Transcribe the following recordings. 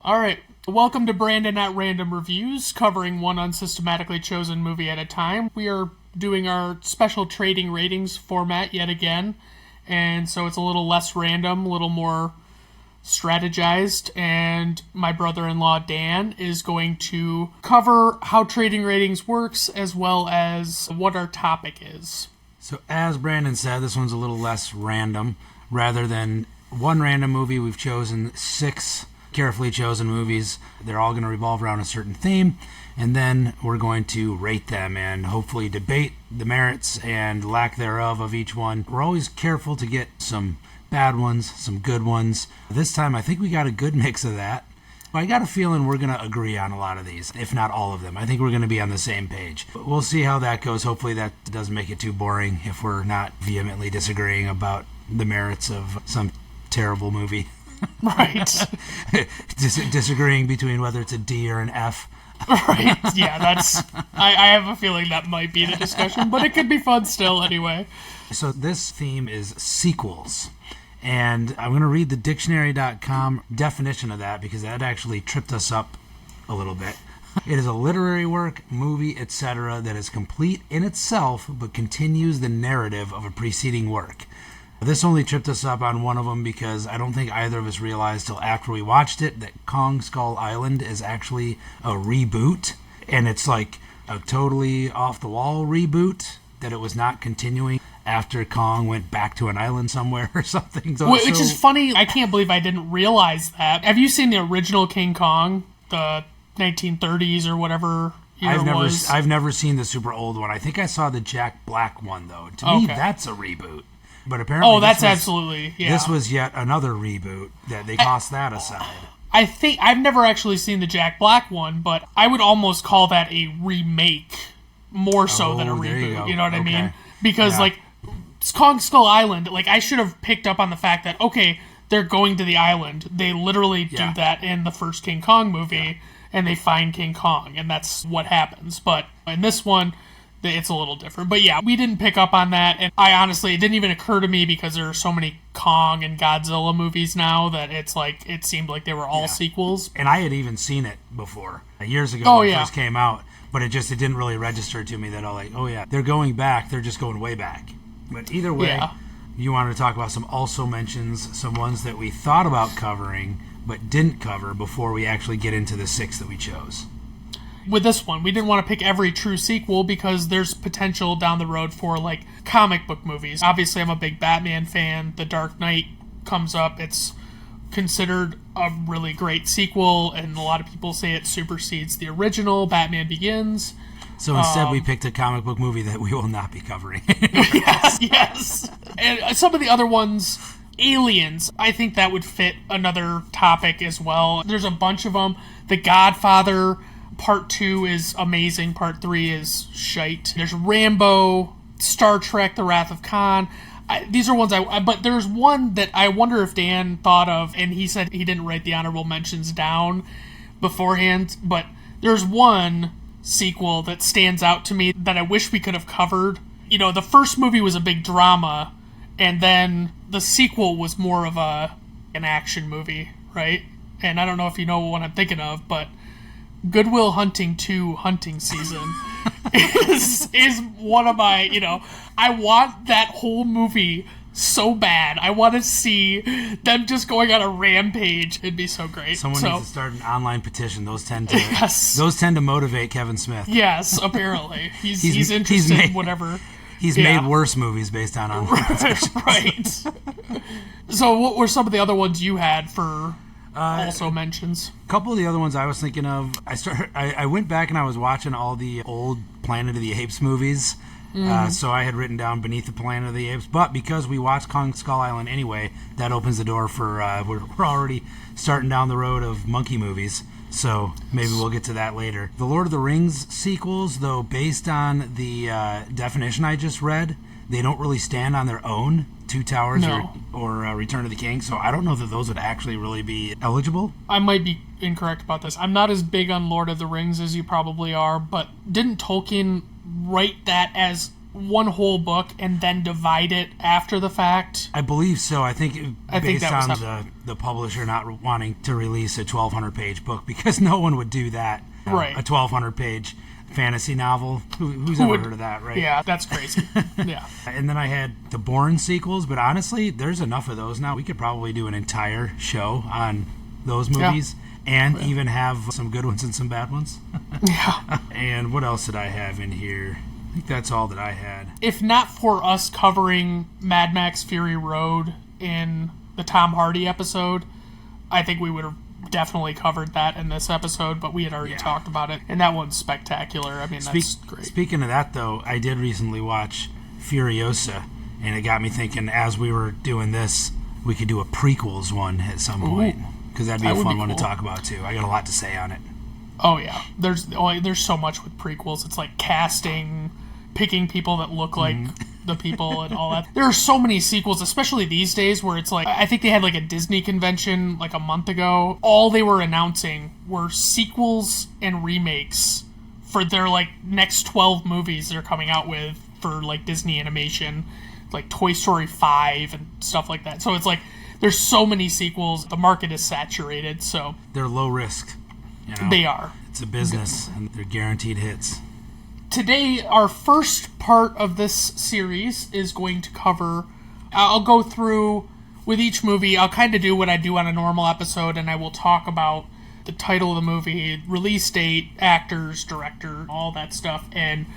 All right, welcome to Brandon at Random Reviews, covering one unsystematically chosen movie at a time. We are doing our special trading ratings format yet again, and so it's a little less random, a little more strategized, and my brother-in-law Dan is going to cover how trading ratings works as well as what our topic is. So as Brandon said, this one's a little less random. Rather than one random movie, we've chosen 6 carefully chosen movies. They're all going to revolve around a certain theme, and then we're going to rate them and hopefully debate the merits and lack thereof of each one. We're always careful to get some bad ones, some good ones. This time I think we got a good mix of that. I got a feeling we're going to agree on a lot of these, if not all of them. I think we're going to be on the same page. But we'll see how that goes. Hopefully that doesn't make it too boring if we're not vehemently disagreeing about the merits of some terrible movie. Right. Disagreeing between whether it's a D or an F. Right, yeah, that's... I have a feeling that might be the discussion, but it could be fun still anyway. So this theme is sequels. And I'm going to read the dictionary.com definition of that because that actually tripped us up a little bit. It is a literary work, movie, etc. that is complete in itself but continues the narrative of a preceding work. This only tripped us up on one of them because I don't think either of us realized till after we watched it that Kong Skull Island is actually a reboot. And it's like a totally off-the-wall reboot, that it was not continuing after Kong went back to an island somewhere or something. Which is funny. I can't believe I didn't realize that. Have you seen the original King Kong, the 1930s or whatever year it was? I've never seen the super old one. I think I saw the Jack Black one, though. To me, that's a reboot. But apparently, absolutely, yeah. This was yet another reboot that they tossed that aside. I think I've never actually seen the Jack Black one, but I would almost call that a remake more so than a reboot. You know what I mean? Because like Kong Skull Island, like I should have picked up on the fact that they're going to the island. They literally do that in the first King Kong movie, and they find King Kong, and that's what happens. But in this one, it's a little different. But yeah, we didn't pick up on that, and I honestly, it didn't even occur to me because there are so many Kong and Godzilla movies now that it's like, it seemed like they were all sequels. And I had even seen it before, years ago when it first came out, but it didn't really register to me that, they're going back, they're just going way back. But either way, you wanted to talk about some also mentions, some ones that we thought about covering, but didn't cover before we actually get into the 6 that we chose. With this one, we didn't want to pick every true sequel because there's potential down the road for, like, comic book movies. Obviously, I'm a big Batman fan. The Dark Knight comes up. It's considered a really great sequel, and a lot of people say it supersedes the original, Batman Begins. So instead, we picked a comic book movie that we will not be covering. Yes. And some of the other ones, Aliens, I think that would fit another topic as well. There's a bunch of them. The Godfather... Part 2 is amazing. Part 3 is shite. There's Rambo, Star Trek, The Wrath of Khan. These are ones but there's one that I wonder if Dan thought of, and he said he didn't write the honorable mentions down beforehand, but there's one sequel that stands out to me that I wish we could have covered. You know, the first movie was a big drama, and then the sequel was more of an action movie, right? And I don't know if you know what I'm thinking of, but Good Will Hunting 2 Hunting Season is one of my, I want that whole movie so bad. I want to see them just going on a rampage. It'd be so great. Someone needs to start an online petition. Those tend to motivate Kevin Smith. Yes, apparently. He's interested in whatever. He's made worse movies based on online petitions. Right. So what were some of the other ones you had for... also mentions. A couple of the other ones I was thinking of, I went back and I was watching all the old Planet of the Apes movies. So I had written down Beneath the Planet of the Apes, but because we watched Kong Skull Island anyway, that opens the door for we're already starting down the road of monkey movies. So maybe we'll get to that later. The Lord of the Rings sequels, though, based on the definition I just read, they don't really stand on their own. Two Towers or Return of the King, so I don't know that those would actually really be eligible. I might be incorrect about this. I'm not as big on Lord of the Rings as you probably are, but didn't Tolkien write that as one whole book and then divide it after the fact? I believe so. I think based that was on the publisher not wanting to release a 1,200-page book, because no one would do that. Right. A 1,200-page fantasy novel. Who's ever heard of that, right? Yeah, that's crazy. Yeah. And then I had the Bourne sequels, but honestly, there's enough of those now. We could probably do an entire show on those movies. Yeah. And even have some good ones and some bad ones. Yeah. And what else did I have in here? I think that's all that I had. If not for us covering Mad Max Fury Road in the Tom Hardy episode, I think we would have definitely covered that in this episode, but we had already talked about it, and that one's spectacular. I mean, that's great. Speaking of that, though, I did recently watch Furiosa, and it got me thinking, as we were doing this, we could do a prequels one at some point. Because that'd be a fun one to talk about, too. I got a lot to say on it. Oh, yeah. There's so much with prequels. It's like casting, picking people that look like the people and all that. There are so many sequels, especially these days, where it's like, I think they had like a Disney convention like a month ago. All they were announcing were sequels and remakes for their like next 12 movies they're coming out with for like Disney animation, like Toy Story 5 and stuff like that. So it's like, there's so many sequels. The market is saturated, so... They're low risk. You know? They are. It's a business, and they're guaranteed hits. Today, our first part of this series is going to cover... I'll go through, with each movie, I'll kind of do what I do on a normal episode, and I will talk about the title of the movie, release date, actors, director, all that stuff, and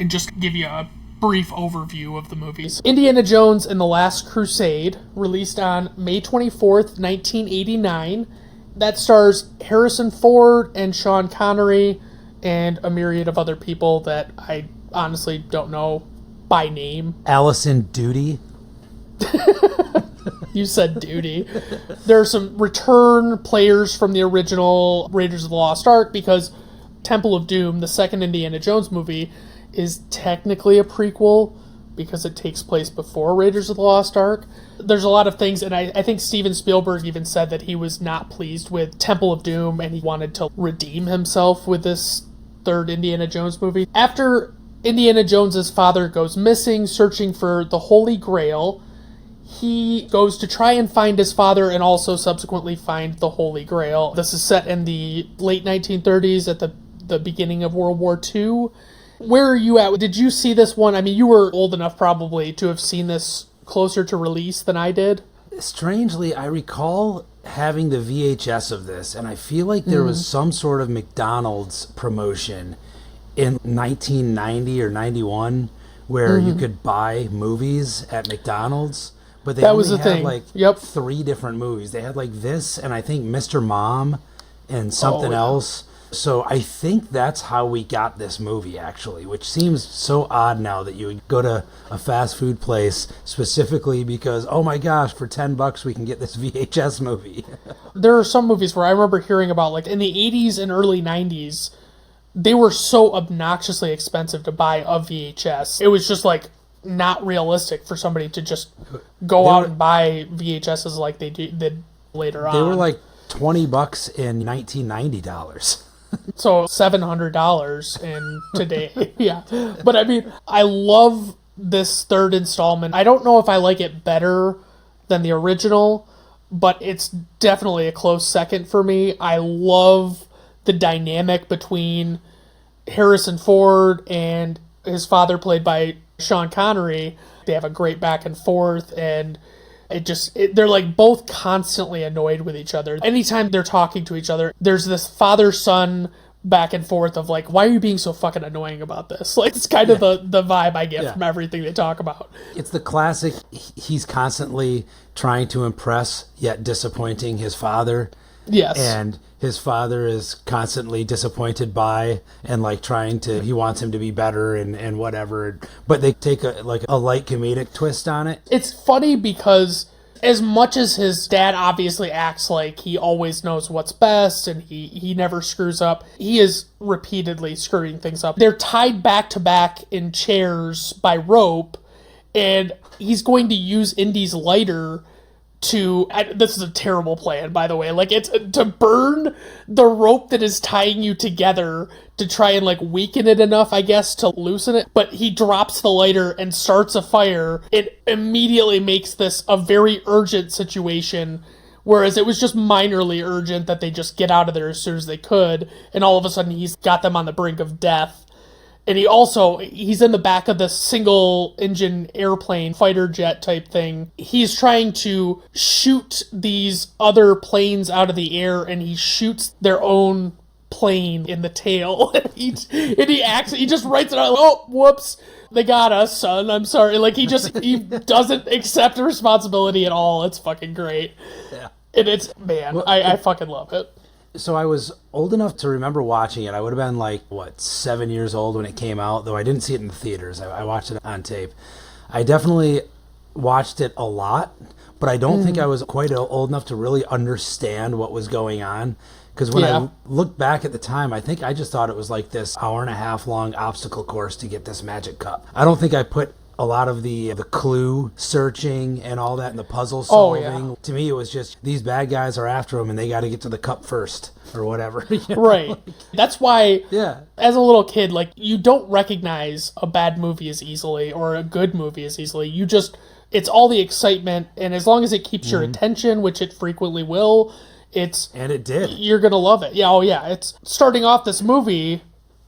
just give you a brief overview of the movies. Indiana Jones and the Last Crusade, released on May 24th, 1989. That stars Harrison Ford and Sean Connery and a myriad of other people that I honestly don't know by name. Allison Duty. You said duty. There are some return players from the original Raiders of the Lost Ark, because Temple of Doom, the second Indiana Jones movie, is technically a prequel because it takes place before Raiders of the Lost Ark. There's a lot of things, and I think Steven Spielberg even said that he was not pleased with Temple of Doom and he wanted to redeem himself with this third Indiana Jones movie. After Indiana Jones's father goes missing, searching for the Holy Grail, he goes to try and find his father and also subsequently find the Holy Grail. This is set in the late 1930s at the beginning of World War II. Where are you at? Did you see this one? I mean, you were old enough probably to have seen this closer to release than I did. Strangely, I recall having the VHS of this, and I feel like there was some sort of McDonald's promotion in 1990 or 91 where you could buy movies at McDonald's, but they only had like 3 different movies. They had like this, and I think Mr. Mom and something else. So I think that's how we got this movie, actually, which seems so odd now that you would go to a fast food place specifically because, oh my gosh, for $10 we can get this VHS movie. There are some movies where I remember hearing about, like in the 80s and early 90s, they were so obnoxiously expensive to buy a VHS. It was just like not realistic for somebody to just go out and buy VHSs like they did later on. They were like $20 in 1990 dollars. So $700 in today. Yeah. But I mean, I love this third installment. I don't know if I like it better than the original, but it's definitely a close second for me. I love the dynamic between Harrison Ford and his father, played by Sean Connery. They have a great back and forth, and they're like both constantly annoyed with each other. Anytime they're talking to each other, there's this father-son back and forth of like, why are you being so fucking annoying about this? Like, it's kind of the vibe I get from everything they talk about. It's the classic, he's constantly trying to impress, yet disappointing his father. Yes. And his father is constantly disappointed by and like he wants him to be better and whatever. But they take a light comedic twist on it. It's funny because as much as his dad obviously acts like he always knows what's best and he never screws up, he is repeatedly screwing things up. They're tied back to back in chairs by rope, and he's going to use Indy's lighter this is a terrible plan, by the way, like, it's to burn the rope that is tying you together to try and, like, weaken it enough, I guess, to loosen it. But he drops the lighter and starts a fire. It immediately makes this a very urgent situation, whereas it was just minorly urgent that they just get out of there as soon as they could, and all of a sudden he's got them on the brink of death. And he's in the back of this single-engine airplane, fighter jet type thing. He's trying to shoot these other planes out of the air, and he shoots their own plane in the tail. he just writes it out, oh, whoops, they got us, son, I'm sorry. Like, he doesn't accept responsibility at all. It's fucking great. Yeah. And it's, man, well, I fucking love it. So I was old enough to remember watching it. I would have been 7 years old when it came out, though I didn't see it in the theaters. I watched it on tape. I definitely watched it a lot, but I don't think I was quite old enough to really understand what was going on. Because when I looked back at the time, I think I just thought it was like this hour-and-a-half long obstacle course to get this magic cup. I don't think I put a lot of the clue searching and all that and the puzzle solving. Oh, yeah. To me, it was just these bad guys are after him and they got to get to the cup first or whatever. Right. That's why, as a little kid, you don't recognize a bad movie as easily or a good movie as easily. It's all the excitement, and as long as it keeps your attention, which it frequently will, and it did. You're going to love it. Yeah, oh yeah. It's starting off this movie,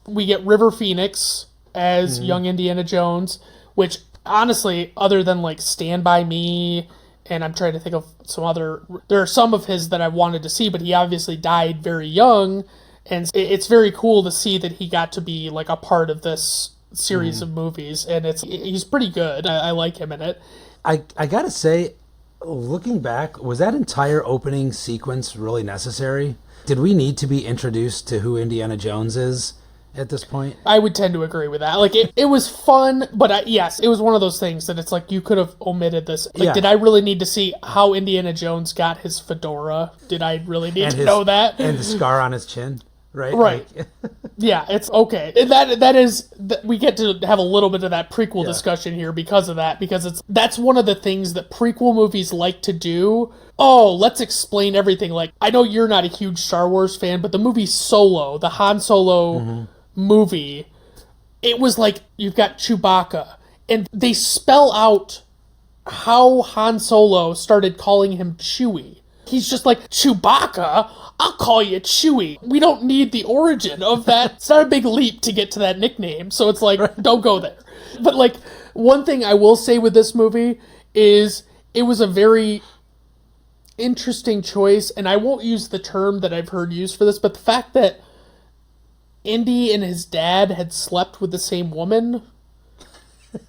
we get River Phoenix as young Indiana Jones, which honestly, other than Stand By Me, and I'm trying to think of there are some of his that I wanted to see, but he obviously died very young, and it's very cool to see that he got to be a part of this series of movies, and he's pretty good. I like him in it. I gotta say, looking back, was that entire opening sequence really necessary? Did we need to be introduced to who Indiana Jones is at this point? I would tend to agree with that. It was fun, but yes, it was one of those things that it's you could have omited this. Did I really need to see how Indiana Jones got his fedora? Did I really need to know that? And the scar on his chin, right? Right. Yeah, it's okay. We get to have a little bit of that prequel discussion here because of that, because that's one of the things that prequel movies like to do. Oh, let's explain everything. I know you're not a huge Star Wars fan, but the movie Solo, the Han Solo movie, it was you've got Chewbacca, and they spell out how Han Solo started calling him Chewie. He's just Chewbacca, I'll call you Chewie. We don't need the origin of that. It's not a big leap to get to that nickname, so it's don't go there. But one thing I will say with this movie is it was a very interesting choice, and I won't use the term that I've heard used for this, but the fact that Indy and his dad had slept with the same woman,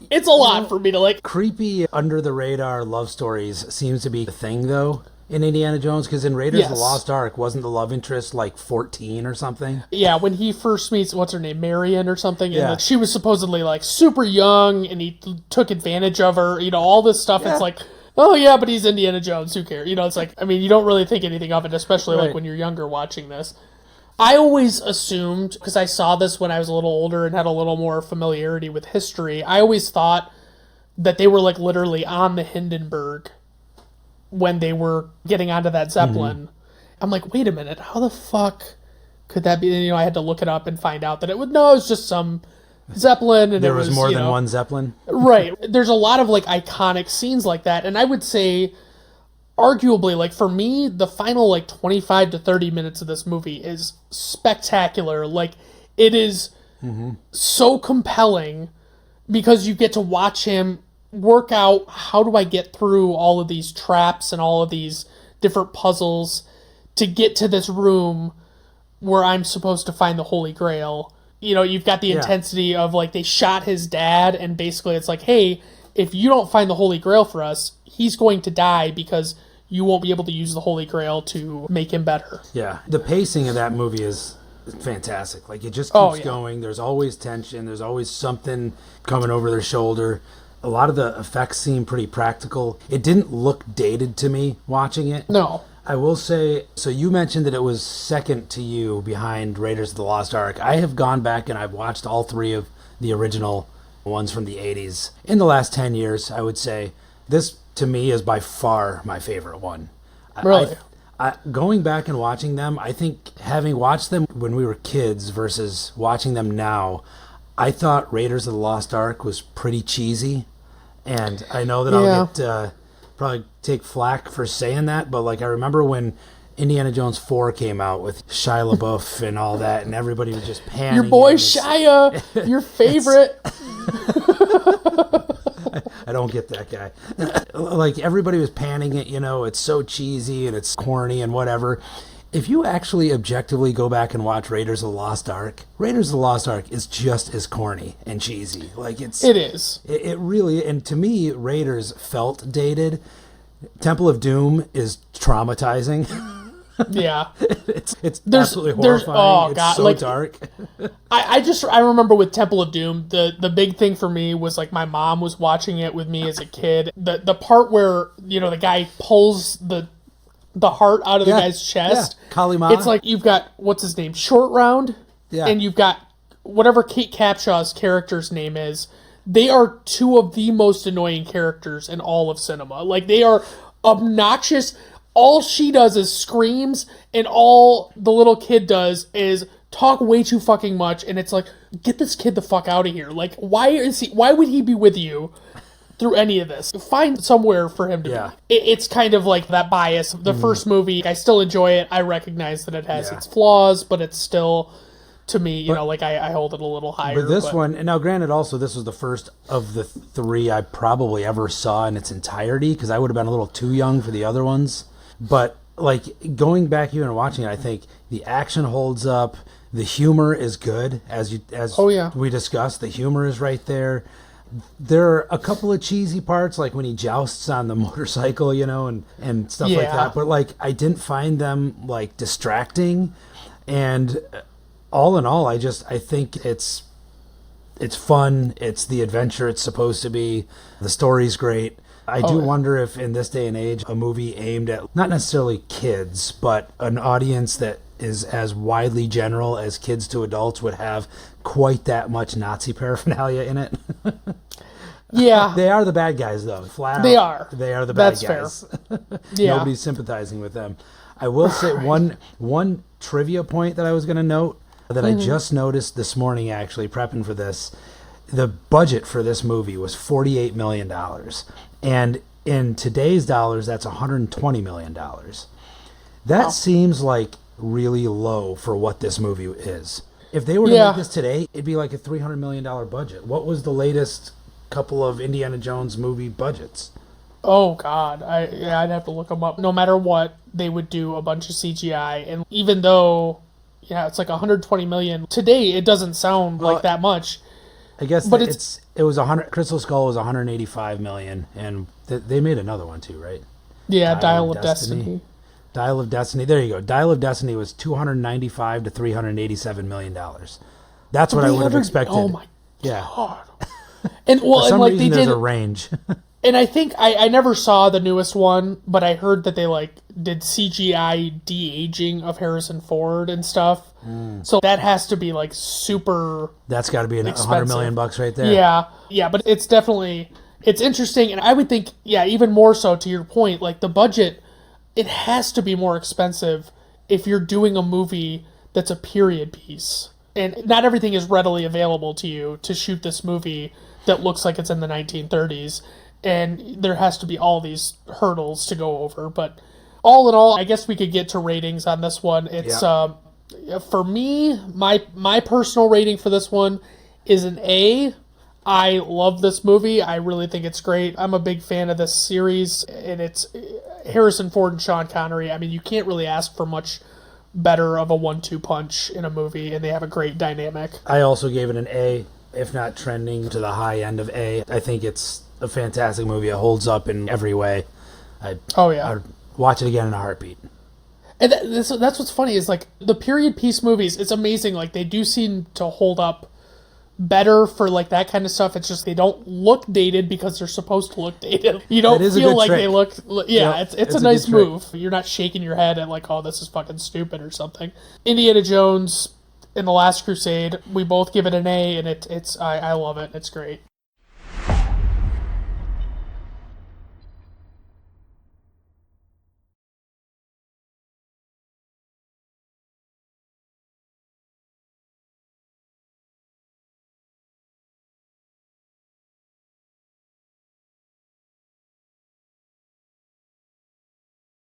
it's a lot for me to Creepy under-the-radar love stories seems to be a thing, though, in Indiana Jones, because in Raiders of the Lost Ark, wasn't the love interest 14 or something? Yeah, when he first meets, what's her name, Marion or something, and she was supposedly super young, and he took advantage of her, all this stuff. Yeah. It's oh yeah, but he's Indiana Jones, who cares? It's you don't really think anything of it, especially when you're younger watching this. I always assumed, because I saw this when I was a little older and had a little more familiarity with history, I always thought that they were literally on the Hindenburg when they were getting onto that Zeppelin. I'm wait a minute, how the fuck could that be? I had to look it up and find out that it was just some Zeppelin, and there was more than one Zeppelin. Right. There's a lot of iconic scenes like that, and I would say, arguably, for me, the final 25 to 30 minutes of this movie is spectacular. It is so compelling because you get to watch him work out, how do I get through all of these traps and all of these different puzzles to get to this room where I'm supposed to find the Holy Grail. You've got the intensity of they shot his dad, and basically it's hey, if you don't find the Holy Grail for us, he's going to die because you won't be able to use the Holy Grail to make him better. Yeah. The pacing of that movie is fantastic. It just keeps going. There's always tension. There's always something coming over their shoulder. A lot of the effects seem pretty practical. It didn't look dated to me watching it. No. I will say, so you mentioned that it was second to you behind Raiders of the Lost Ark. I have gone back and I've watched all three of the original ones from the 80s in the last 10 years, I would say. This to me, is by far my favorite one. Really? Going back and watching them, I think having watched them when we were kids versus watching them now, I thought Raiders of the Lost Ark was pretty cheesy. And I know that I'll get probably take flack for saying that, but like I remember when Indiana Jones 4 came out with Shia LaBeouf and all that, and everybody was just panning. Your boy Shia, your favorite. I don't get that guy. Like everybody was panning it, it's so cheesy and it's corny and whatever. If you actually objectively go back and watch Raiders of the Lost Ark, Raiders of the Lost Ark is just as corny and cheesy. Like it is. It really, and to me, Raiders felt dated. Temple of Doom is traumatizing. Yeah. It's absolutely horrifying. It's so dark. I remember with Temple of Doom, the big thing for me was like my mom was watching it with me as a kid. The part where, the guy pulls the heart out of the guy's chest. Yeah. Kali-Ma. It's like you've got, what's his name? Short Round. Yeah. And you've got whatever Kate Capshaw's character's name is. They are two of the most annoying characters in all of cinema. Like, they are obnoxious. All she does is screams, and all the little kid does is talk way too fucking much, and it's like, get this kid the fuck out of here. Like, why would he be with you through any of this? Find somewhere for him to be. It's kind of like that bias. The first movie, I still enjoy it. I recognize that it has its flaws, but it's still, to me, I hold it a little higher. But this one, and now granted also this was the first of the three I probably ever saw in its entirety, because I would have been a little too young for the other ones. But like going back even and watching it, I think the action holds up. The humor is good, as we discussed. The humor is right there. There are a couple of cheesy parts, like when he jousts on the motorcycle, and stuff like that. But like I didn't find them like distracting. And all in all, I think it's fun. It's the adventure it's supposed to be. The story's great. I do wonder if in this day and age, a movie aimed at not necessarily kids, but an audience that is as widely general as kids to adults would have quite that much Nazi paraphernalia in it. Yeah. They are the bad guys, though. Flat they out, are. They are the bad That's guys. Fair. Yeah. Nobody's sympathizing with them. I will say one trivia point that I was going to note that I just noticed this morning, actually, prepping for this. The budget for this movie was $48 million. And in today's dollars, that's $120 million. That seems like really low for what this movie is. If they were to make this today, it'd be like a $300 million budget. What was the latest couple of Indiana Jones movie budgets? Oh, God. I'd have to look them up. No matter what, they would do a bunch of CGI. And even though, it's like $120 million, today it doesn't sound like that much. I guess but it was 100. Crystal Skull was 185 million, and they made another one too, right? Yeah, Dial of Destiny. Dial of Destiny. There you go. Dial of Destiny was 295 to 387 million dollars. That's what I would have expected. Oh my god! And well, for some and like reason, they there's did a range. And I think I never saw the newest one, but I heard that they did CGI de-aging of Harrison Ford and stuff. So that has to be super. That's got to be $100 million right there. Yeah, but it's definitely interesting, and I would think even more so to your point, the budget, it has to be more expensive if you're doing a movie that's a period piece, and not everything is readily available to you to shoot this movie that looks like it's in the 1930s. And there has to be all these hurdles to go over. But all in all, I guess we could get to ratings on this one. It's for me, my personal rating for this one is an A. I love this movie. I really think it's great. I'm a big fan of this series. And it's Harrison Ford and Sean Connery. I mean, you can't really ask for much better of a 1-2 punch in a movie. And they have a great dynamic. I also gave it an A, if not trending to the high end of A. I think it's a fantastic movie. It holds up in every way. I'd watch it again in a heartbeat. And that's what's funny is the period piece movies, it's amazing. They do seem to hold up better for that kind of stuff. It's just they don't look dated because they're supposed to look dated. You don't feel like they look. It's a nice move. You're not shaking your head at oh, this is fucking stupid or something. Indiana Jones and the Last Crusade, we both give it an A, and it's I love it. It's great.